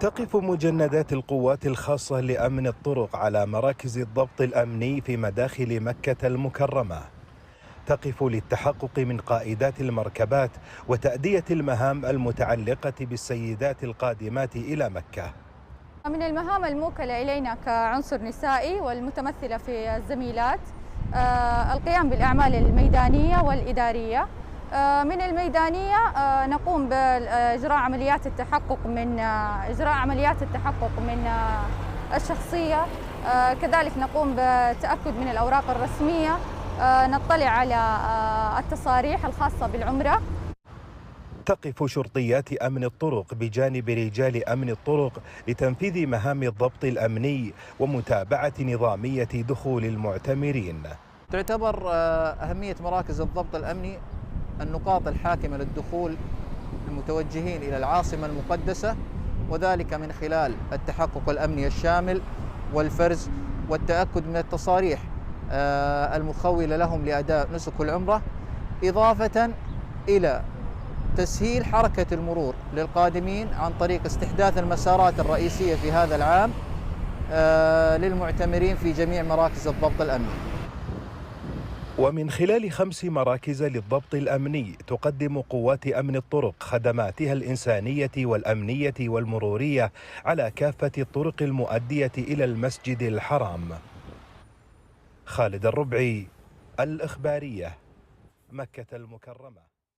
تقف مجندات القوات الخاصة لأمن الطرق على مراكز الضبط الأمني في مداخل مكة المكرمة. تقف للتحقق من قائدات المركبات وتأدية المهام المتعلقة بالسيدات القادمات إلى مكة. من المهام الموكلة إلينا كعنصر نسائي والمتمثلة في الزميلات القيام بالأعمال الميدانية والإدارية. من الميدانية نقوم بإجراء عمليات التحقق من الشخصية. كذلك نقوم بالتأكد من الأوراق الرسمية. نطلع على التصاريح الخاصة بالعمرة. تقف شرطيات أمن الطرق بجانب رجال أمن الطرق لتنفيذ مهام الضبط الأمني ومتابعة نظامية دخول المعتمرين. تعتبر أهمية مراكز الضبط الأمني النقاط الحاكمة للدخول المتوجهين إلى العاصمة المقدسة، وذلك من خلال التحقق الأمني الشامل والفرز والتأكد من التصاريح المخولة لهم لأداء نسك العمرة، إضافة إلى تسهيل حركة المرور للقادمين عن طريق استحداث المسارات الرئيسية في هذا العام للمعتمرين في جميع مراكز الضبط الأمني. ومن خلال 5 مراكز للضبط الأمني تقدم قوات أمن الطرق خدماتها الإنسانية والأمنية والمرورية على كافة الطرق المؤدية إلى المسجد الحرام. خالد الربعي، الإخبارية، مكة المكرمة.